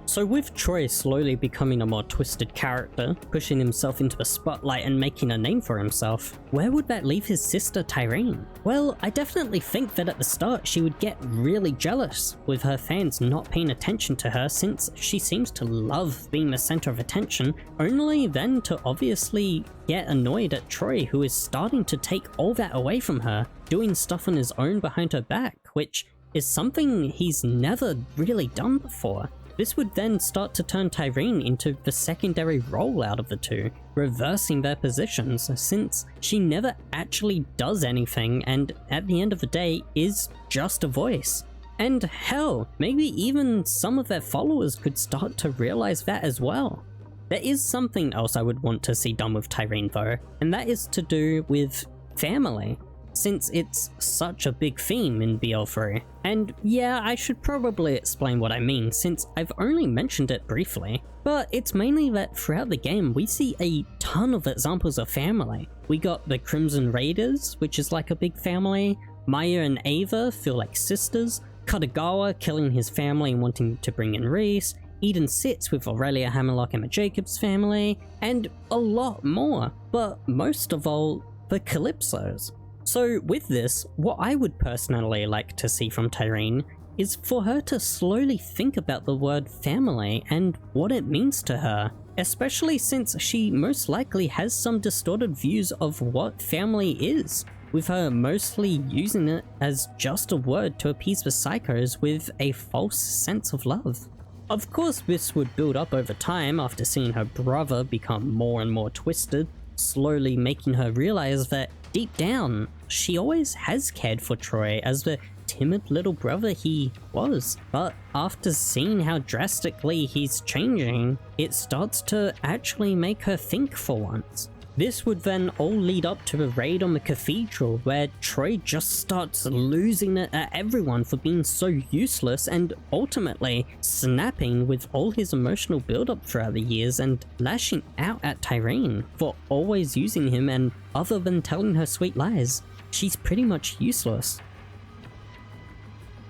So with Troy slowly becoming a more twisted character, pushing himself into the spotlight and making a name for himself, where would that leave his sister Tyreen? Well, I definitely think that at the start she would get really jealous with her fans not paying attention to her, since she seems to love being the center of attention, only then to obviously get annoyed at Troy, who is starting to take all that away from her, doing stuff on his own behind her back, which is something he's never really done before. This would then start to turn Tyreen into the secondary role out of the two, reversing their positions, since she never actually does anything and at the end of the day is just a voice. And hell, maybe even some of their followers could start to realize that as well. There is something else I would want to see done with Tyreen though, and that is to do with family, since it's such a big theme in BL4. And yeah, I should probably explain what I mean, since I've only mentioned it briefly, but it's mainly that throughout the game we see a ton of examples of family. We got the Crimson Raiders, which is like a big family, Maya and Ava feel like sisters, Katagawa killing his family and wanting to bring in Reese, Eden sits with Aurelia Hammerlock and the Jacobs family, and a lot more, but most of all, the Calypsos. So with this, what I would personally like to see from Tyreen is for her to slowly think about the word family and what it means to her, especially since she most likely has some distorted views of what family is, with her mostly using it as just a word to appease the psychos with a false sense of love. Of course, this would build up over time after seeing her brother become more and more twisted, slowly making her realize that deep down, she always has cared for Troy as the timid little brother he was. But after seeing how drastically he's changing, it starts to actually make her think for once. This would then all lead up to a raid on the cathedral where Troy just starts losing it at everyone for being so useless and ultimately snapping with all his emotional build-up throughout the years and lashing out at Tyreen for always using him, and other than telling her sweet lies, she's pretty much useless.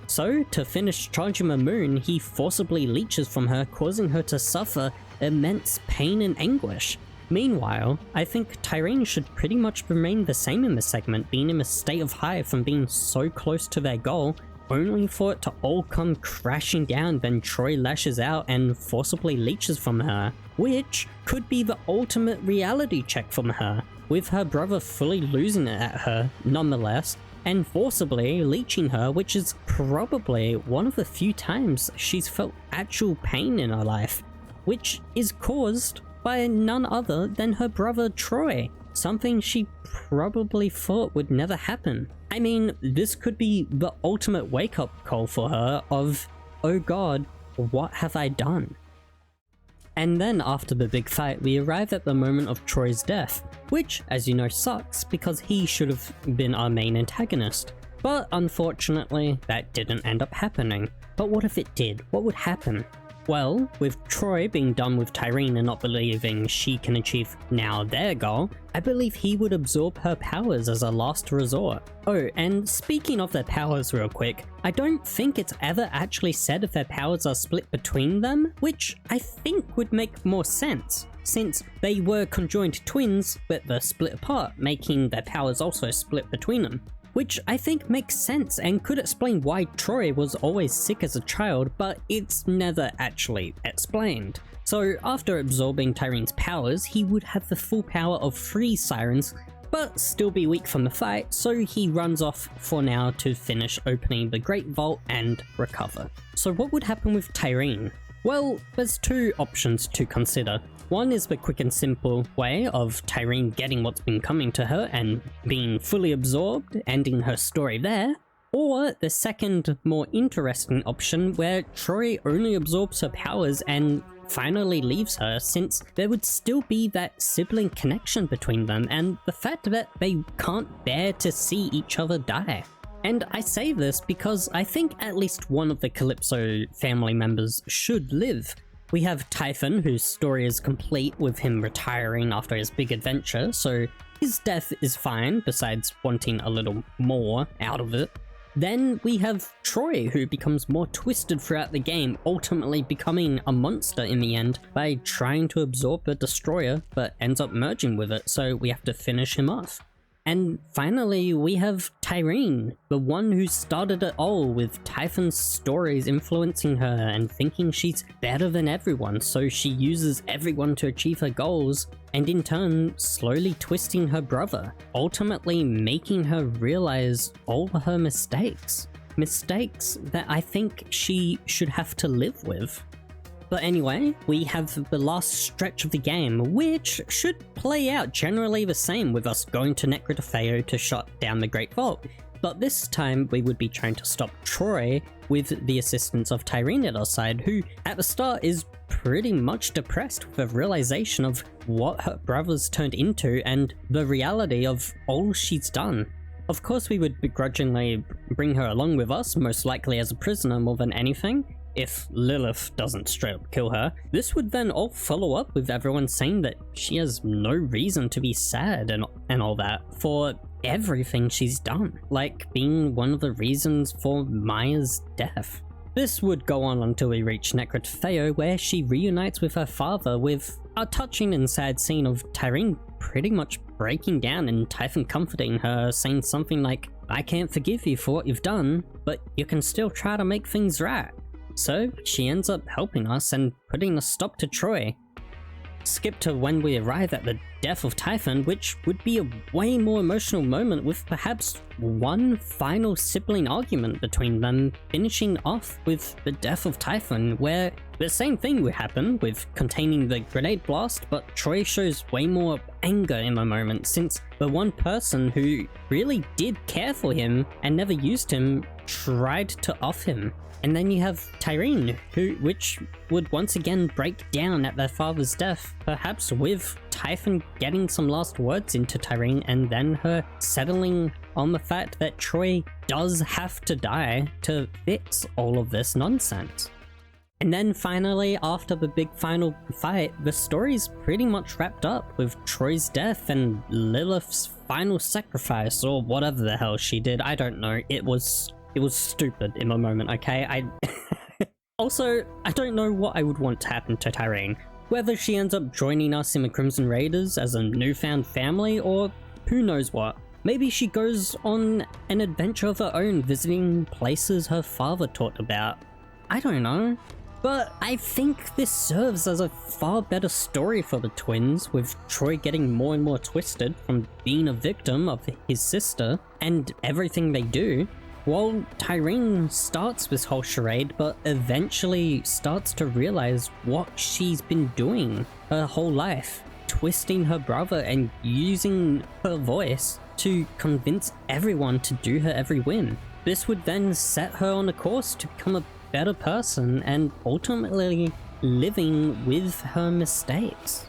So, to finish charging the moon, he forcibly leeches from her, causing her to suffer immense pain and anguish. Meanwhile, I think Tyreen should pretty much remain the same in this segment, being in a state of high from being so close to their goal, only for it to all come crashing down when Troy lashes out and forcibly leeches from her, which could be the ultimate reality check from her, with her brother fully losing it at her nonetheless, and forcibly leeching her, which is probably one of the few times she's felt actual pain in her life, which is caused by none other than her brother Troy, something she probably thought would never happen. I mean, this could be the ultimate wake-up call for her of, oh god, what have I done? And then after the big fight, we arrive at the moment of Troy's death, which, as you know, sucks because he should have been our main antagonist. But unfortunately, that didn't end up happening. But what if it did? What would happen? Well, with Troy being done with Tyreen and not believing she can achieve now their goal, I believe he would absorb her powers as a last resort. Oh, and speaking of their powers real quick, I don't think it's ever actually said if their powers are split between them, which I think would make more sense, since they were conjoined twins, but they're split apart, making their powers also split between them. Which I think makes sense and could explain why Troy was always sick as a child, but it's never actually explained. So after absorbing Tyreen's powers, he would have the full power of 3 sirens, but still be weak from the fight, so he runs off for now to finish opening the Great Vault and recover. So what would happen with Tyreen? Well, there's 2 options to consider. One is the quick and simple way of Tyreen getting what's been coming to her and being fully absorbed, ending her story there. Or the second, more interesting option where Troy only absorbs her powers and finally leaves her, since there would still be that sibling connection between them and the fact that they can't bear to see each other die. And I say this because I think at least one of the Calypso family members should live. We have Typhon, whose story is complete with him retiring after his big adventure, so his death is fine, besides wanting a little more out of it. Then we have Troy, who becomes more twisted throughout the game, ultimately becoming a monster in the end by trying to absorb the destroyer, but ends up merging with it, so we have to finish him off. And finally, we have Tyreen, the one who started it all, with Typhon's stories influencing her and thinking she's better than everyone, so she uses everyone to achieve her goals, and in turn, slowly twisting her brother, ultimately making her realize all her mistakes. Mistakes that I think she should have to live with. But anyway, we have the last stretch of the game, which should play out generally the same, with us going to Necrotafeo to shut down the Great Vault. But this time we would be trying to stop Troy with the assistance of Tyreen at our side, who at the start is pretty much depressed with the realization of what her brother's turned into and the reality of all she's done. Of course we would begrudgingly bring her along with us, most likely as a prisoner more than anything, if Lilith doesn't straight up kill her. This would then all follow up with everyone saying that she has no reason to be sad and all that for everything she's done, like being one of the reasons for Maya's death. This would go on until we reach Necrotafeo, where she reunites with her father, with a touching and sad scene of Tyreen pretty much breaking down and Typhon comforting her, saying something like, "I can't forgive you for what you've done, but you can still try to make things right." So she ends up helping us and putting a stop to Troy. Skip to when we arrive at the death of Typhon, which would be a way more emotional moment, with perhaps one final sibling argument between them, finishing off with the death of Typhon, where the same thing would happen with containing the grenade blast, but Troy shows way more anger in the moment, since the one person who really did care for him and never used him tried to off him. And then you have Tyreen, which would once again break down at their father's death, perhaps with Typhon getting some last words into Tyreen and then her settling on the fact that Troy does have to die to fix all of this nonsense. And then finally, after the big final fight, the story's pretty much wrapped up with Troy's death and Lilith's final sacrifice, or whatever the hell she did. I don't know. It was stupid in the moment, okay? Also, I don't know what I would want to happen to Tyreen. Whether she ends up joining us in the Crimson Raiders as a newfound family, or who knows what. Maybe she goes on an adventure of her own, visiting places her father taught about. I don't know. But I think this serves as a far better story for the twins, with Troy getting more and more twisted from being a victim of his sister and everything they do, while Tyreen starts this whole charade but eventually starts to realize what she's been doing her whole life, twisting her brother and using her voice to convince everyone to do her every whim. This would then set her on a course to become a better person and ultimately living with her mistakes.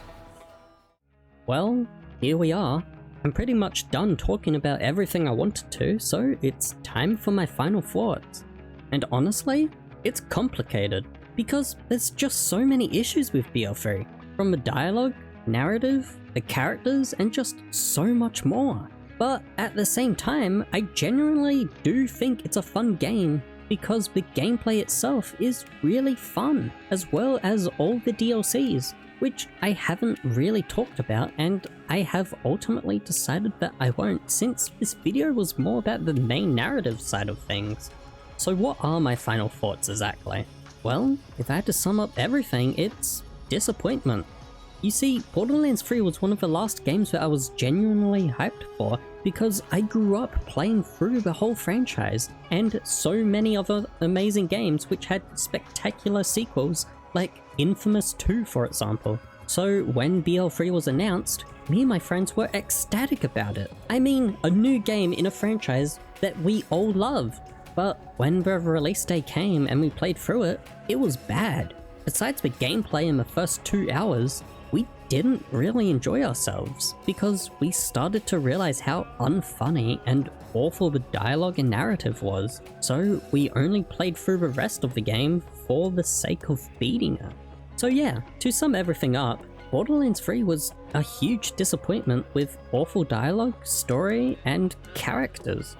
Well, here we are. I'm pretty much done talking about everything I wanted to, so it's time for my final thoughts. And honestly, it's complicated, because there's just so many issues with BL3, from the dialogue, narrative, the characters, and just so much more. But at the same time, I genuinely do think it's a fun game, because the gameplay itself is really fun, as well as all the DLCs, which I haven't really talked about, and I have ultimately decided that I won't, since this video was more about the main narrative side of things. So what are my final thoughts exactly? Well, if I had to sum up everything, it's disappointment. You see, Borderlands 3 was one of the last games that I was genuinely hyped for, because I grew up playing through the whole franchise, and so many other amazing games which had spectacular sequels, like Infamous 2 for example. So when BL3 was announced, me and my friends were ecstatic about it. I mean, a new game in a franchise that we all love. But when the release day came and we played through it, it was bad. Besides the gameplay in the first 2 hours, we didn't really enjoy ourselves because we started to realize how unfunny and awful the dialogue and narrative was. So we only played through the rest of the game for the sake of beating it. So yeah, to sum everything up, Borderlands 3 was a huge disappointment with awful dialogue, story, and characters.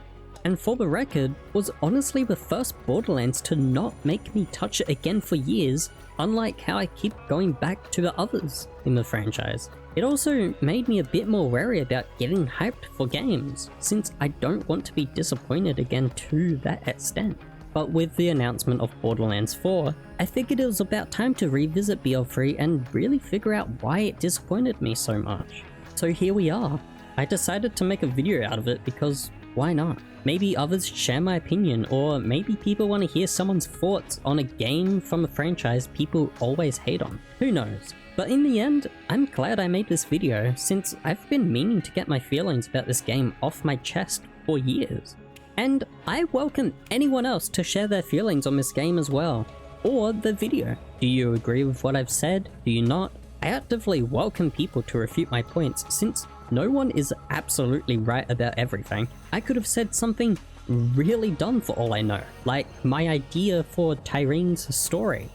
And for the record, was honestly the first Borderlands to not make me touch it again for years, unlike how I keep going back to the others in the franchise. It also made me a bit more wary about getting hyped for games, since I don't want to be disappointed again to that extent. But with the announcement of Borderlands 4, I figured it was about time to revisit BL3 and really figure out why it disappointed me so much. So here we are. I decided to make a video out of it because why not? Maybe others share my opinion, or maybe people want to hear someone's thoughts on a game from a franchise people always hate on. Who knows? But in the end, I'm glad I made this video since I've been meaning to get my feelings about this game off my chest for years. And I welcome anyone else to share their feelings on this game as well, or the video. Do you agree with what I've said? Do you not? I actively welcome people to refute my points since no one is absolutely right about everything. I could have said something really dumb for all I know, like my idea for Tyrene's story.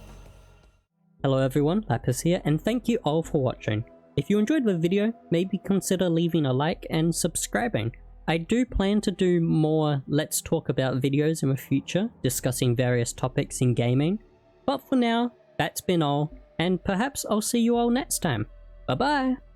Hello everyone, Lappiz here, and thank you all for watching. If you enjoyed the video, maybe consider leaving a like and subscribing. I do plan to do more Let's Talk About videos in the future, discussing various topics in gaming. But for now, that's been all, and perhaps I'll see you all next time. Bye bye!